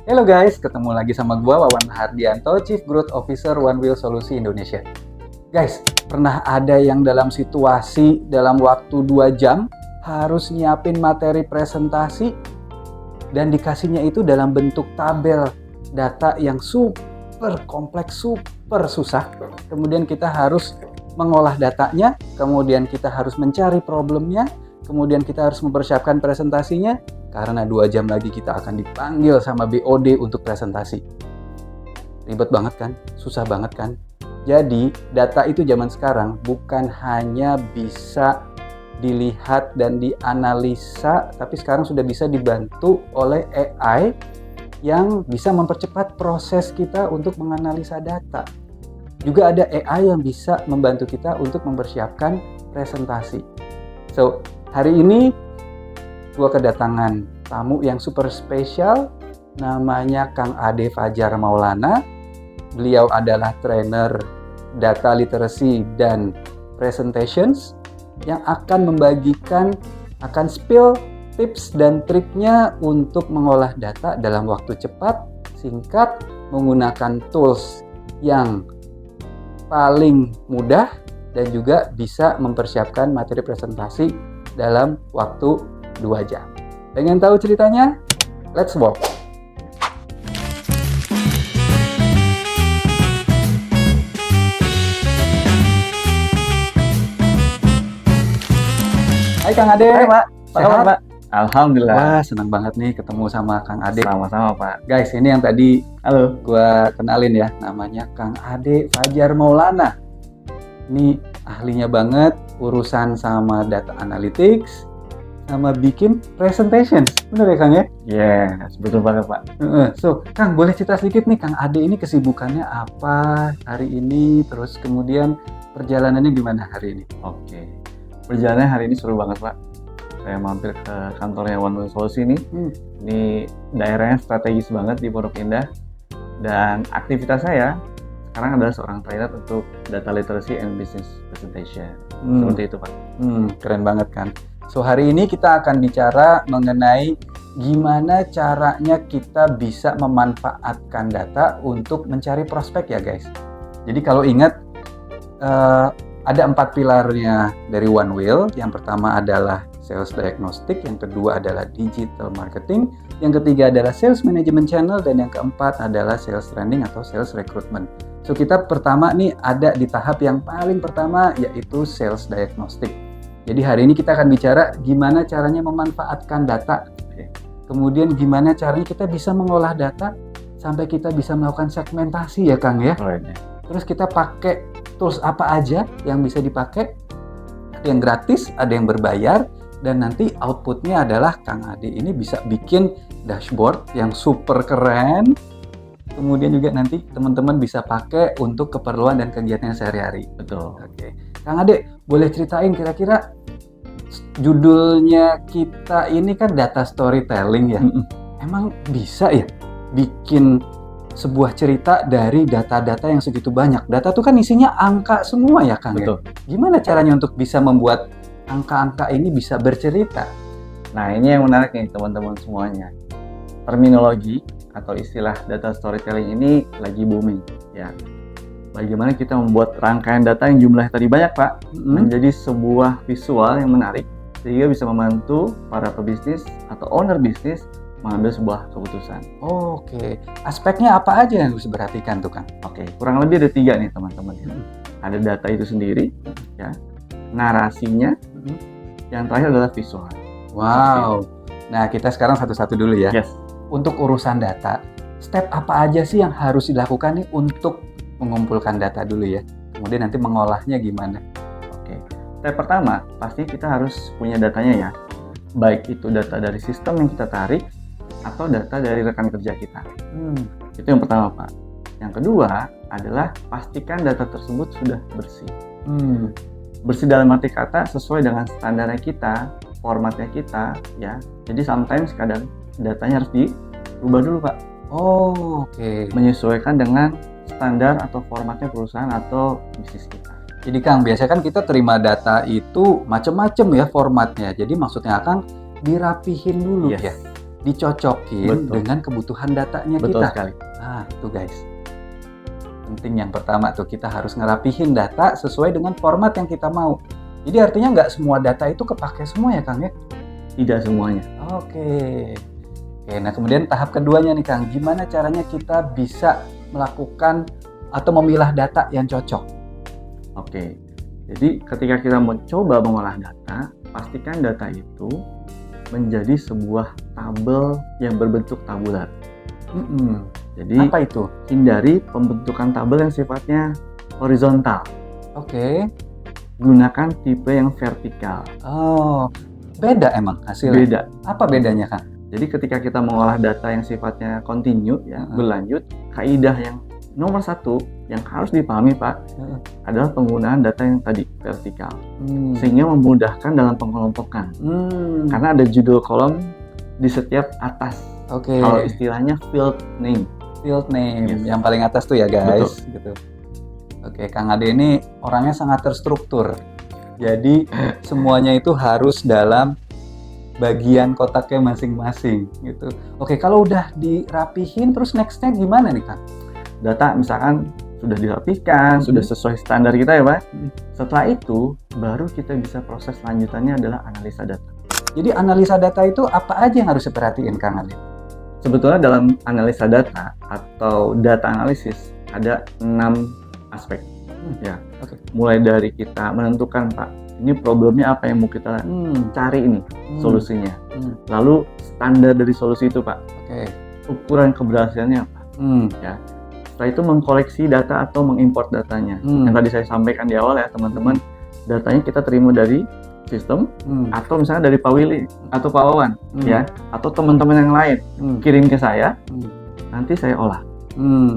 Halo guys, ketemu lagi sama gua Wawan Hardianto, Chief Growth Officer One Wheel Solusi Indonesia. Guys, pernah ada yang dalam situasi dalam waktu 2 jam harus nyiapin materi presentasi dan dikasihnya itu dalam bentuk tabel data yang super kompleks, super susah. Kemudian kita harus mengolah datanya, kemudian kita harus mencari problemnya, kemudian kita harus mempersiapkan presentasinya, karena 2 jam lagi kita akan dipanggil sama BOD untuk presentasi. Ribet banget kan? Susah banget kan? Jadi, data itu zaman sekarang bukan hanya bisa dilihat dan dianalisa, tapi sekarang sudah bisa dibantu oleh AI yang bisa mempercepat proses kita untuk menganalisa data. Juga ada AI yang bisa membantu kita untuk mempersiapkan presentasi. So, hari ini gua kedatangan tamu yang super spesial, namanya Kang Ade Fajar Maulana. Beliau adalah trainer data literacy dan presentations yang akan membagikan, akan spill tips dan triknya untuk mengolah data dalam waktu cepat, singkat, menggunakan tools yang paling mudah dan juga bisa mempersiapkan materi presentasi dalam waktu 2 jam. Pengen tahu ceritanya? Let's walk! Hai Kang Ade. Hai Pak, apa Sehat? kabar Pak? Alhamdulillah. Wah, senang banget nih ketemu sama Kang Ade. Sama-sama Pak. Guys, ini yang tadi Halo. gua kenalin ya, namanya Kang Ade Fajar Maulana. Ini ahlinya banget urusan sama data analytics, sama bikin presentations. Bener ya Kang ya? Yes, betul banget Pak. So, Kang boleh cerita sedikit nih Kang Ade ini kesibukannya apa hari ini, terus kemudian perjalanannya gimana hari ini? Oke. Perjalanannya hari ini seru banget Pak. Saya mampir ke kantornya One Wheel Solusi ini. Ini daerahnya strategis banget di Pondok Indah. Dan aktivitas saya sekarang adalah seorang trainer untuk data literacy and business presentation. Seperti itu Pak. Keren banget kan? So, hari ini kita akan bicara mengenai gimana caranya kita bisa memanfaatkan data untuk mencari prospek ya guys. Jadi kalau ingat, ada 4 pilarnya dari One Wheel. Yang pertama adalah sales diagnostic, yang kedua adalah digital marketing, yang ketiga adalah sales management channel, dan yang keempat adalah sales training atau sales recruitment. So, kita pertama nih ada di tahap yang paling pertama, yaitu sales diagnostic. Jadi hari ini kita akan bicara gimana caranya memanfaatkan data. Kemudian gimana caranya kita bisa mengolah data sampai kita bisa melakukan segmentasi ya Kang ya. Terus kita pakai tools apa aja yang bisa dipakai. Ada yang gratis, ada yang berbayar, dan nanti outputnya adalah Kang Ade ini bisa bikin dashboard yang super keren. Kemudian juga nanti teman-teman bisa pakai untuk keperluan dan kegiatan sehari-hari. Betul. Oke. Kang Ade, boleh ceritain kira-kira judulnya kita ini kan data storytelling ya. Emang bisa ya bikin sebuah cerita dari data-data yang segitu banyak? Data tuh kan isinya angka semua ya Kang. Betul. Ya? Gimana caranya untuk bisa membuat angka-angka ini bisa bercerita? Nah, ini yang menarik nih teman-teman semuanya. Terminologi atau istilah data storytelling ini lagi booming ya. Bagaimana kita membuat rangkaian data yang jumlahnya tadi banyak Pak menjadi sebuah visual yang menarik sehingga bisa membantu para pebisnis atau owner bisnis mengambil sebuah keputusan. Oke. Aspeknya apa aja yang harus diperhatikan tuh Kang? Oke, kurang lebih ada 3 nih teman-teman. Ada data itu sendiri, ya, narasinya, yang terakhir adalah visual. Wow. Nah, kita sekarang satu-satu dulu ya. Yes. Untuk urusan data, step apa aja sih yang harus dilakukan nih untuk mengumpulkan data dulu ya? Kemudian nanti mengolahnya gimana? Oke. Step pertama, pasti kita harus punya datanya ya. Baik itu data dari sistem yang kita tarik atau data dari rekan kerja kita. Itu yang pertama Pak. Yang kedua adalah pastikan data tersebut sudah bersih. Bersih dalam arti kata sesuai dengan standarnya kita, formatnya kita ya. Jadi sometimes kadang datanya harus dirubah dulu Pak. Oke. Menyesuaikan dengan standar atau formatnya perusahaan atau bisnis kita. Jadi Kang, biasanya kan kita terima data itu macam-macam ya formatnya. Jadi maksudnya Kang dirapihin dulu ya. dicocokin Betul. dengan kebutuhan datanya Betul kita. sekali. Nah, itu guys. Penting yang pertama tuh, kita harus ngerapihin data sesuai dengan format yang kita mau. Jadi artinya nggak semua data itu kepake semua ya Kang ya? Tidak semuanya. Oke. Oke, nah kemudian tahap keduanya nih Kang, gimana caranya kita bisa melakukan atau memilah data yang cocok? Oke. Jadi ketika kita mencoba mengolah data, pastikan data itu menjadi sebuah tabel yang berbentuk tabular. Jadi Apa itu? hindari pembentukan tabel yang sifatnya horizontal. Oke. Gunakan tipe yang vertikal. Oh, beda emang hasilnya? Beda. Apa bedanya Kang? Jadi ketika kita mengolah data yang sifatnya continue, ya, berlanjut, kaidah yang nomor satu yang harus dipahami Pak adalah penggunaan data yang tadi vertikal, sehingga memudahkan dalam pengelompokan. Karena ada judul kolom di setiap atas. Oke. Kalau istilahnya field name. Field name Yes. yang paling atas tuh ya guys. Gitu. Oke, Kang Ade ini orangnya sangat terstruktur. Jadi semuanya itu harus dalam bagian kotaknya masing-masing gitu. Oke, kalau udah dirapihin terus nextnya gimana nih Kang? Data misalkan sudah dirapikan, sudah sesuai standar kita ya Pak. Setelah itu baru kita bisa proses lanjutannya adalah analisa data. Jadi analisa data itu apa aja yang harus diperhatiin Kang Ade? Sebetulnya dalam analisa data atau data analisis ada 6 aspek. Ya. Oke. Mulai dari kita menentukan Pak, ini problemnya apa yang mau kita cari ini solusinya. Lalu standar dari solusi itu Pak. Oke. Ukuran keberhasilannya apa? Ya. Setelah itu mengkoleksi data atau mengimport datanya. Yang tadi saya sampaikan di awal ya teman-teman, datanya kita terima dari sistem atau misalnya dari Pak Willy atau Pak Wawan ya, atau teman-teman yang lain kirim ke saya, nanti saya olah,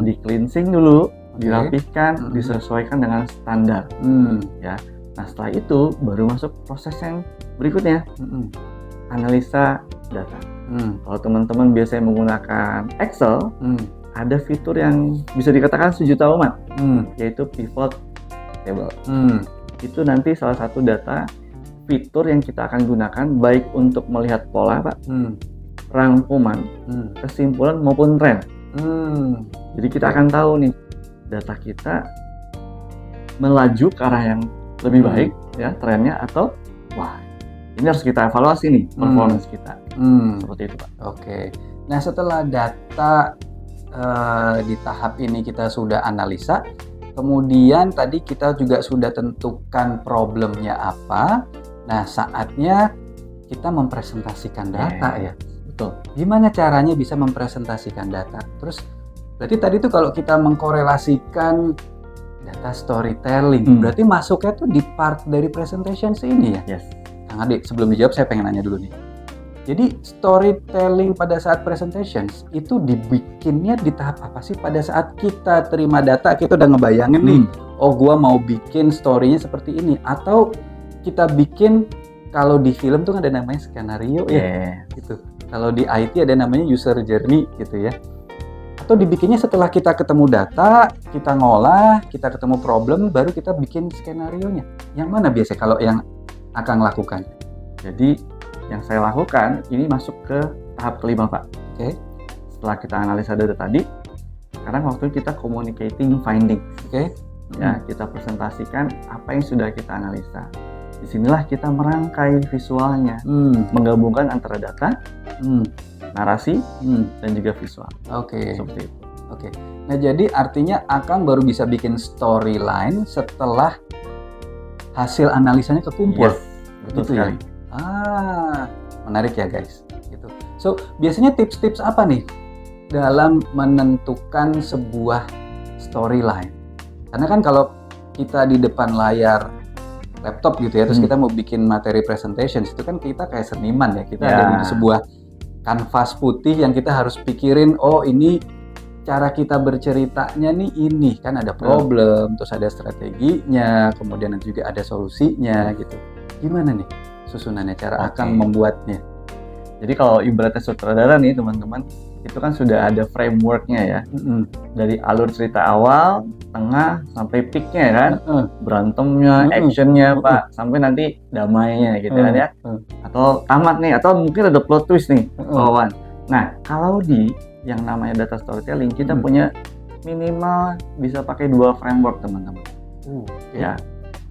di cleansing dulu, dirapihkan, disesuaikan dengan standar ya. Nah setelah itu baru masuk proses yang berikutnya, analisa data. Kalau teman-teman biasanya menggunakan Excel, ada fitur yang bisa dikatakan sejuta umat, yaitu pivot table. Itu nanti salah satu data fitur yang kita akan gunakan baik untuk melihat pola Pak, rangkuman, kesimpulan maupun tren. Jadi kita akan tahu nih data kita melaju ke arah yang lebih baik ya trennya, atau wah ini harus kita evaluasi nih performance kita. Seperti itu Pak. Oke. Nah setelah data di tahap ini kita sudah analisa, kemudian tadi kita juga sudah tentukan problemnya apa. Nah saatnya kita mempresentasikan data ya. Betul. Gimana caranya bisa mempresentasikan data? Terus berarti tadi tuh kalau kita mengkorelasikan data storytelling, berarti masuknya tuh di part dari presentations ini ya? Yes. Kang Ade, sebelum dijawab saya pengen nanya dulu nih. Jadi storytelling pada saat presentations itu dibikinnya di tahap apa sih? Pada saat kita terima data kita udah ngebayangin nih, oh gua mau bikin story-nya seperti ini, atau kita bikin, kalau di film tuh ada namanya skenario ya, gitu. Kalau di IT ada namanya user journey gitu ya. Atau dibikinnya setelah kita ketemu data, kita ngolah, kita ketemu problem, baru kita bikin skenario-nya. Yang mana biasanya kalau yang akan lakukan? Jadi yang saya lakukan ini masuk ke tahap kelima Pak. Oke. Setelah kita analisa data tadi, sekarang waktu kita communicating findings. Oke. Ya, kita presentasikan apa yang sudah kita analisa. Disinilah kita merangkai visualnya, menggabungkan antara data, narasi, dan juga visual. Oke. Seperti itu. Oke. Nah jadi artinya Akang baru bisa bikin storyline setelah hasil analisanya kekumpul. Yes, betul Gitu sekali. Ya? Menarik ya guys. Gitu. So biasanya tips-tips apa nih dalam menentukan sebuah storyline? Karena kan kalau kita di depan layar laptop gitu ya, terus kita mau bikin materi presentations, itu kan kita kayak seniman ya, kita ada di sebuah kanvas putih yang kita harus pikirin, oh ini cara kita berceritanya nih ini, kan ada problem, terus ada strateginya, kemudian juga ada solusinya gitu. Gimana nih susunannya, cara Akang membuatnya? Jadi kalau ibaratnya sutradara nih teman-teman, itu kan sudah ada frameworknya ya. Dari alur cerita awal, tengah, sampai peaknya kan, berantemnya, actionnya Pak, sampai nanti damainya gitu kan ya. Atau tamat nih, atau mungkin ada plot twist nih, kawan. Nah, kalau di yang namanya data storytelling, kita punya minimal bisa pakai 2 framework, teman-teman. Ya.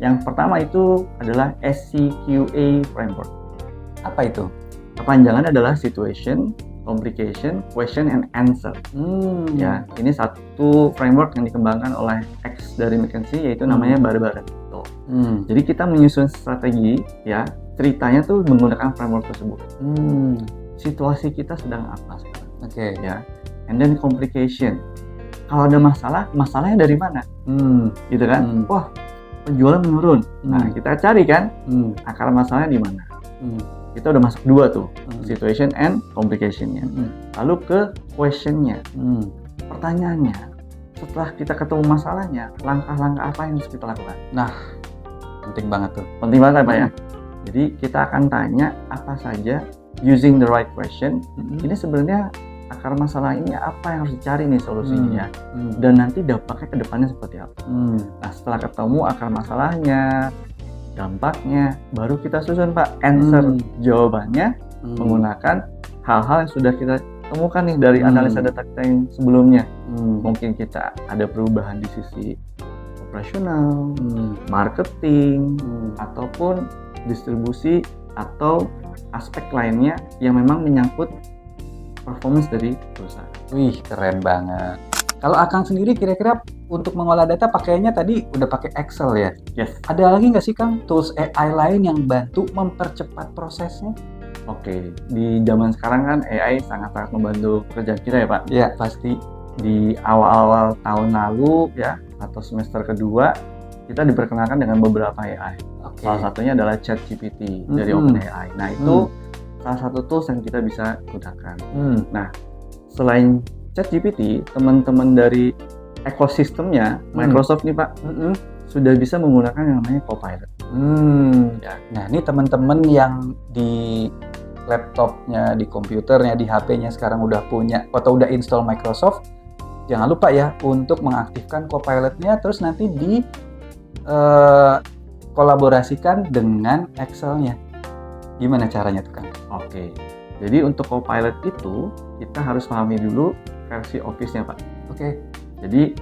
Yang pertama itu adalah SCQA framework. Apa itu? Kepanjangannya adalah Situation, Complication, Question, and Answer. Ya, ini satu framework yang dikembangkan oleh X dari McKinsey, yaitu namanya Barbara. Jadi kita menyusun strategi, ya, ceritanya tuh menggunakan framework tersebut. Situasi kita sedang apa sekarang? Ya, and then complication. Kalau ada masalah, masalahnya dari mana? Gitu kan? Wah, penjualan menurun. Nah, kita cari kan akar masalahnya di mana. Kita udah masuk 2 tuh, situation and complication-nya. Lalu ke question-nya, pertanyaannya. Setelah kita ketemu masalahnya, langkah-langkah apa yang harus kita lakukan? Nah, Penting banget tuh. penting banget Pak ya. Jadi kita akan tanya apa saja using the right question. Ini sebenarnya akar masalah ini apa yang harus dicari nih solusinya, dan nanti dampaknya ke depannya seperti apa. Nah, setelah ketemu akar masalahnya, dampaknya, baru kita susun Pak answer jawabannya menggunakan hal-hal yang sudah kita temukan nih dari analisa data kita yang sebelumnya. Mungkin kita ada perubahan di sisi operasional, marketing, ataupun distribusi atau aspek lainnya yang memang menyangkut performance dari perusahaan. Wih, keren banget. Kalau Akang sendiri kira-kira untuk mengolah data pakainya tadi udah pakai Excel ya? Yes. Ada lagi nggak sih Kang tools AI lain yang bantu mempercepat prosesnya? Oke, di zaman sekarang kan AI sangat-sangat membantu pekerjaan kita ya Pak. Ya, pasti. Di awal-awal tahun lalu ya, atau semester kedua, kita diperkenalkan dengan beberapa AI. Salah satunya adalah ChatGPT dari OpenAI. Nah, itu salah satu tools yang kita bisa gunakan. Nah, selain ChatGPT, teman-teman dari ekosistemnya Microsoft nih Pak, sudah bisa menggunakan yang namanya Copilot. Ya. Nah, ini teman-teman yang di laptopnya, di komputernya, di HP-nya sekarang udah punya atau udah install Microsoft, jangan lupa ya untuk mengaktifkan Copilot-nya, terus nanti di kolaborasikan dengan Excel-nya. Gimana caranya tuh Kang? Oke, jadi untuk Copilot itu kita harus pahami dulu versi Office-nya Pak. Jadi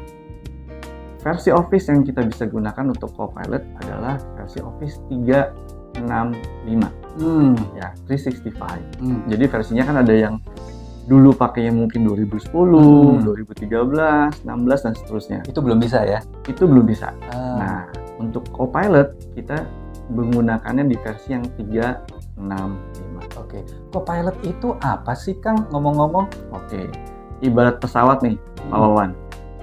versi Office yang kita bisa gunakan untuk Copilot adalah versi Office 365. Ya, 365. Jadi versinya kan ada yang dulu pakainya mungkin 2010, 2013, 16 dan seterusnya. Itu belum bisa ya? Itu belum bisa. Nah, untuk Copilot kita menggunakannya di versi yang 365. Copilot itu apa sih Kang ngomong-ngomong? Ibarat pesawat nih, Pak Wawan.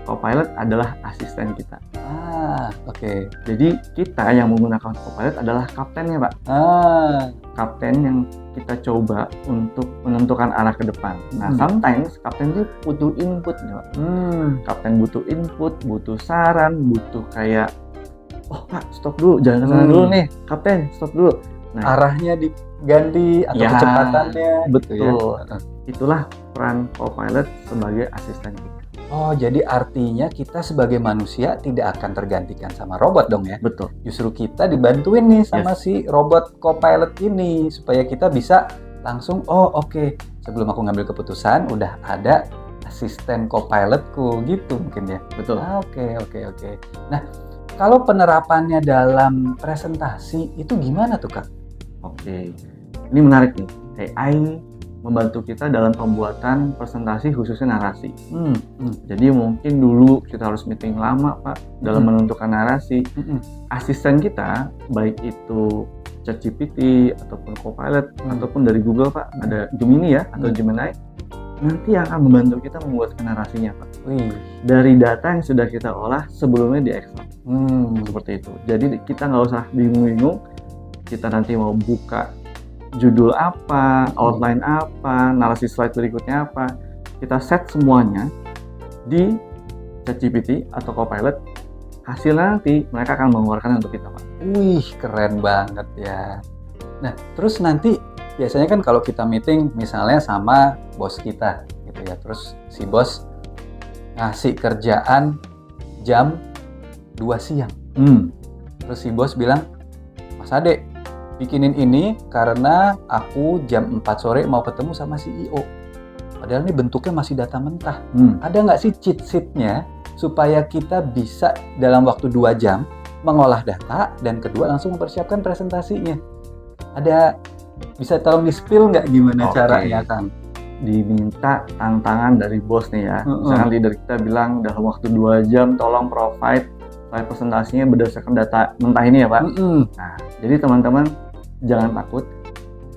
Copilot adalah asisten kita. Jadi kita yang menggunakan Copilot adalah kaptennya Pak. Kapten yang kita coba untuk menentukan arah ke depan. Nah, sometimes kapten itu butuh input nih Pak. Kapten butuh input, butuh saran, butuh kayak, oh Pak, stop dulu, jangan kesana dulu nih, Kapten, stop dulu. Nah, arahnya diganti atau ya, kecepatannya. Betul. Itulah peran Copilot sebagai asisten kita. Oh, jadi artinya kita sebagai manusia tidak akan tergantikan sama robot dong ya? Betul. Justru kita dibantuin nih sama si robot Copilot ini supaya kita bisa langsung, sebelum aku ngambil keputusan udah ada asisten Copilotku gitu mungkin ya? Betul. Oke. Nah, kalau penerapannya dalam presentasi itu gimana tuh Kak? Ini menarik nih. AI membantu kita dalam pembuatan presentasi khususnya narasi. Jadi mungkin dulu kita harus meeting lama Pak dalam menentukan narasi. Asisten kita, baik itu ChatGPT ataupun Copilot ataupun dari Google Pak, ada Gemini ya atau Gemini, nanti yang akan membantu kita membuat narasinya Pak. Dari data yang sudah kita olah sebelumnya di Excel. Seperti itu. Jadi kita nggak usah bingung-bingung. Kita nanti mau buka judul apa, outline apa, narasi slide berikutnya apa, kita set semuanya di ChatGPT atau Copilot. Hasilnya nanti mereka akan mengeluarkan untuk kita Pak. Keren banget ya. Nah, terus nanti biasanya kan kalau kita meeting misalnya sama bos kita gitu ya, terus si bos ngasih kerjaan jam 2 siang. Terus si bos bilang, Mas Ade, bikinin ini karena aku jam 4 sore mau ketemu sama CEO. Padahal ini bentuknya masih data mentah. Hmm. Ada nggak sih cheat sheet-nya supaya kita bisa dalam waktu 2 jam mengolah data dan kedua langsung mempersiapkan presentasinya? Ada, bisa tolong di-spill nggak gimana Oke. caranya, Kang? Diminta tantangan dari bos nih ya. Misalkan leader kita bilang dalam waktu 2 jam tolong provide slide presentasinya berdasarkan data mentah ini ya Pak. Nah, jadi teman-teman jangan takut.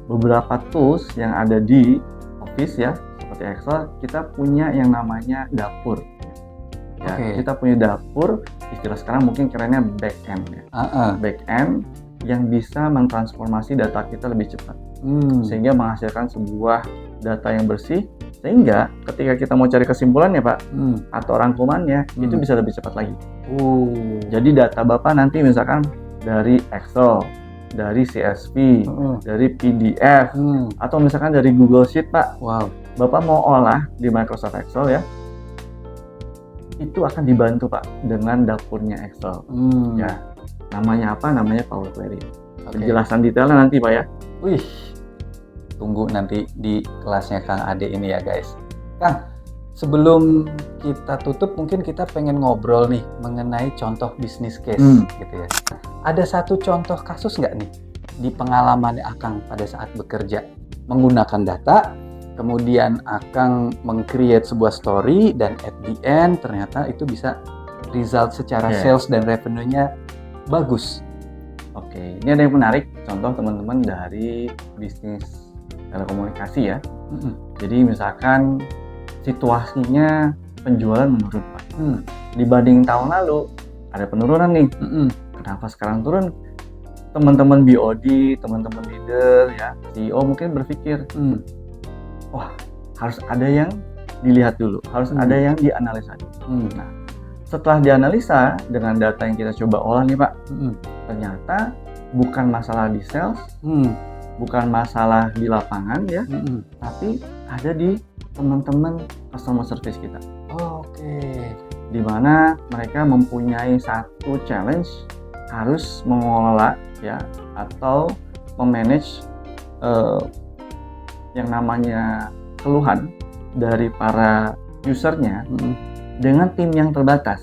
Beberapa tools yang ada di Office ya, seperti Excel, kita punya yang namanya dapur. Ya, kita punya dapur, istilah sekarang mungkin kerennya back-end ya. Back-end yang bisa mentransformasi data kita lebih cepat. Sehingga menghasilkan sebuah data yang bersih, sehingga ketika kita mau cari kesimpulannya Pak, atau rangkumannya, itu bisa lebih cepat lagi. Jadi data Bapak nanti misalkan dari Excel, dari CSV, dari PDF, atau misalkan dari Google Sheet Pak. Bapak mau olah di Microsoft Excel ya, itu akan dibantu Pak dengan dapurnya Excel. Ya, namanya apa? Namanya Power Query. Penjelasan detailnya nanti Pak ya. Wih, tunggu nanti di kelasnya Kang Ade ini ya guys. Kang, sebelum kita tutup mungkin kita pengen ngobrol nih mengenai contoh bisnis case gitu ya. Ada satu contoh kasus nggak nih di pengalaman Akang pada saat bekerja menggunakan data, kemudian Akang meng-create sebuah story dan at the end ternyata itu bisa result secara sales dan revenue-nya bagus. Oke, ini ada yang menarik contoh teman-teman dari bisnis telekomunikasi ya. Jadi misalkan situasinya penjualan menurun Pak. Dibanding tahun lalu ada penurunan nih. Kenapa sekarang turun? Teman-teman BOD, teman-teman leader ya, CEO mungkin berpikir, wah harus ada yang dilihat dulu, harus ada yang dianalisa. Nah, setelah dianalisa dengan data yang kita coba olah nih Pak, ternyata bukan masalah di sales, bukan masalah di lapangan ya, tapi ada di teman-teman customer service kita. Di mana mereka mempunyai satu challenge, harus mengelola ya atau memanage yang namanya keluhan dari para usernya dengan tim yang terbatas.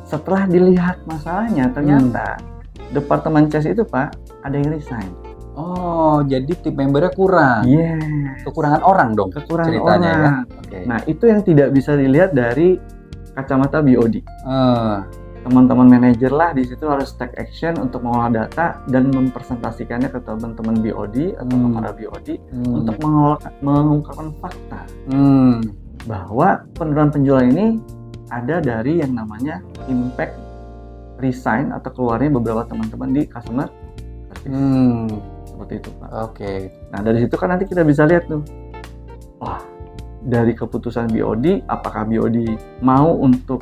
Setelah dilihat masalahnya, ternyata departemen CS itu Pak ada yang resign. Jadi tim membernya kurang. Kekurangan orang dong. Kekurangan ceritanya orang. Ya. Nah itu yang tidak bisa dilihat dari kacamata BOD. Teman-teman manajer lah di situ harus take action untuk mengolah data dan mempresentasikannya ke teman-teman BOD atau ke para BOD untuk mengungkapkan fakta bahwa penurunan penjualan ini ada dari yang namanya impact resign atau keluarnya beberapa teman-teman di customer service. Seperti itu Pak. Nah dari situ kan nanti kita bisa lihat tuh, wah dari keputusan BOD, apakah BOD mau untuk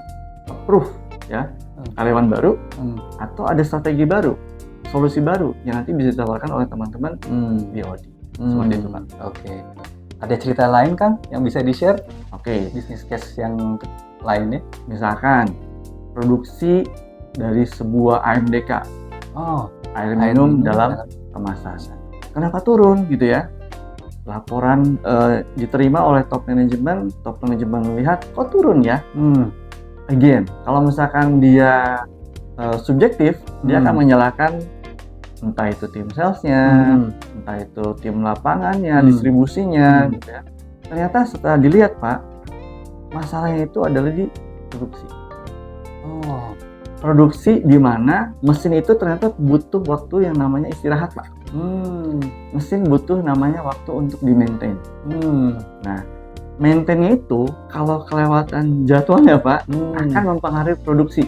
approve ya karyawan baru atau ada strategi baru, solusi baru yang nanti bisa ditawarkan oleh teman-teman BOD. Seperti itu Pak. Ada cerita lain Kang yang bisa di-share? Bisnis case yang lainnya, misalkan produksi dari sebuah AMDK, air minum dalam kemasan. Kenapa turun gitu ya? Laporan diterima oleh top manajemen melihat kok turun ya. Again, kalau misalkan dia subjektif, dia akan menyalahkan entah itu tim salesnya, entah itu tim lapangannya, distribusinya, gitu ya. Ternyata setelah dilihat Pak, masalahnya itu adalah di produksi. Produksi di mana mesin itu ternyata butuh waktu yang namanya istirahat Pak. Mesin butuh namanya waktu untuk di-maintain. Nah, maintainnya itu kalau kelewatan jadwalnya Pak akan mempengaruhi produksi.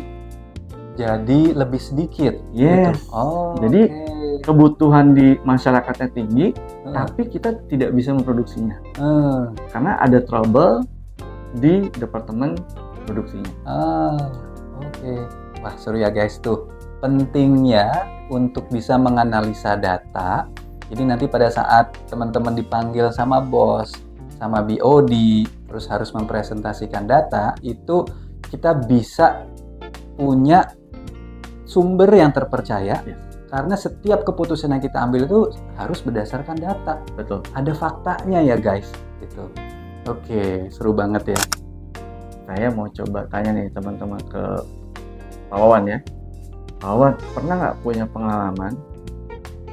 Jadi lebih sedikit. Yes. Gitu. Jadi kebutuhan di masyarakatnya tinggi, tapi kita tidak bisa memproduksinya. Karena ada trouble di departemen produksinya. Wah seru ya guys tuh. Pentingnya untuk bisa menganalisa data. Jadi nanti pada saat teman-teman dipanggil sama bos, sama BOD, terus harus mempresentasikan data, itu kita bisa punya sumber yang terpercaya. Karena setiap keputusan yang kita ambil itu harus berdasarkan data. Betul. Ada faktanya ya guys, gitu. Oke, seru banget ya. Saya mau coba tanya nih teman-teman ke Pak Wawan ya. Pak Wawan pernah nggak punya pengalaman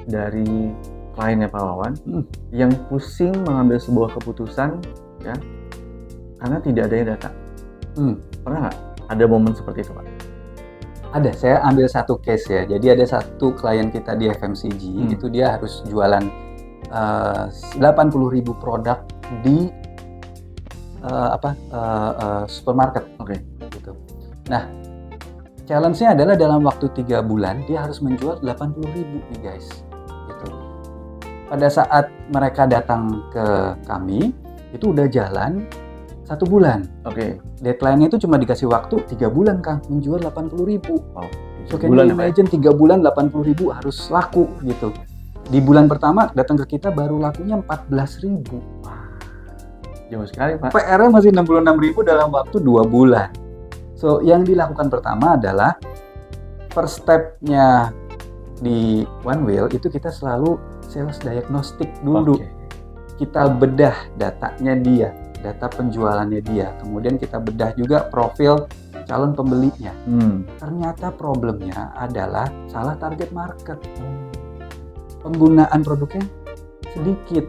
dari kliennya Pak Wawan yang pusing mengambil sebuah keputusan ya karena tidak adanya data? Pernah nggak ada momen seperti itu, Pak? Ada, saya ambil satu case ya. Jadi ada satu klien kita di FMCG, itu dia harus jualan 80.000 produk di supermarket. Oke. Gitu. Nah, challenge-nya adalah dalam waktu 3 bulan dia harus menjual 80.000 nih guys. Gitu. Pada saat mereka datang ke kami, itu udah jalan 1 bulan. Oke. Deadline-nya itu cuma dikasih waktu 3 bulan Kang, menjual 80.000. Wow. So can you imagine 3 bulan 80.000 harus laku gitu. Di bulan pertama datang ke kita baru lakunya 14.000. Jauh sekali, Pak. PR-nya masih 66.000 dalam waktu 2 bulan. So, yang dilakukan pertama adalah first step-nya di One Wheel itu kita selalu sales diagnostic dulu. Oke. Kita bedah datanya dia, data penjualannya dia. Kemudian kita bedah juga profil calon pembelinya. Ternyata problemnya adalah salah target market. Penggunaan produknya sedikit.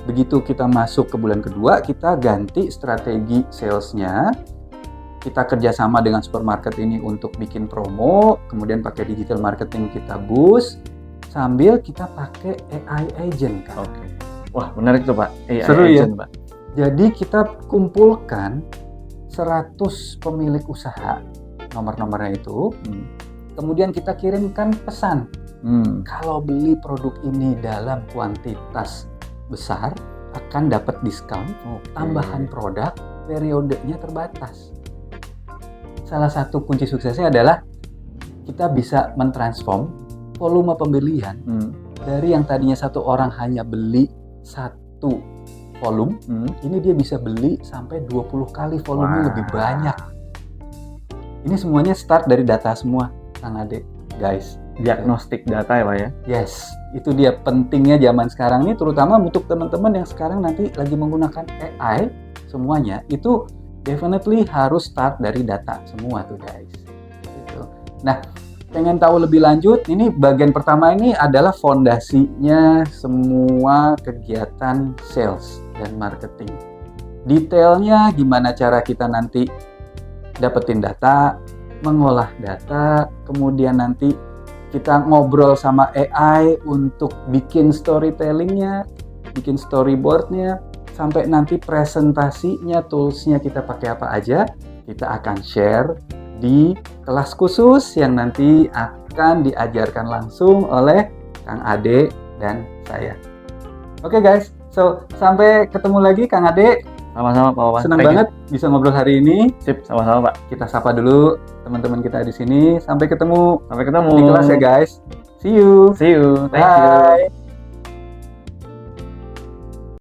Begitu kita masuk ke bulan kedua, kita ganti strategi salesnya. Kita kerjasama dengan supermarket ini untuk bikin promo, kemudian pakai digital marketing kita boost, sambil kita pakai AI agent kan. Oke. Wah, menarik tuh, Pak. AI Seru agent, ya? Pak. Jadi kita kumpulkan 100 pemilik usaha, nomor-nomornya itu, kemudian kita kirimkan pesan. Kalau beli produk ini dalam kuantitas besar akan dapat diskon, tambahan produk, periodenya terbatas. Salah satu kunci suksesnya adalah kita bisa mentransform volume pembelian dari yang tadinya satu orang hanya beli 1 volume, ini dia bisa beli sampai 20 kali volume lebih banyak. Ini semuanya start dari data semua, Kang Ade, guys. Diagnostik data ya, Pak ya? Yes, itu dia pentingnya zaman sekarang ini, terutama untuk teman-teman yang sekarang nanti lagi menggunakan AI semuanya, itu definitely harus start dari data semua tuh guys. Gitu. Nah, pengen tahu lebih lanjut, ini bagian pertama ini adalah fondasinya semua kegiatan sales dan marketing. Detailnya gimana cara kita nanti dapetin data, mengolah data, kemudian nanti kita ngobrol sama AI untuk bikin storytellingnya, bikin storyboardnya, sampai nanti presentasinya, toolsnya kita pakai apa aja, kita akan share di kelas khusus yang nanti akan diajarkan langsung oleh Kang Ade dan saya. Oke guys, so sampai ketemu lagi Kang Ade. Sama-sama, Pak Wawan. Senang banget bisa ngobrol hari ini. Sip, sama-sama, Pak. Kita sapa dulu teman-teman kita di sini. Sampai ketemu Sampai ketemu di kelas ya guys. See you. See you. Thank you. Bye.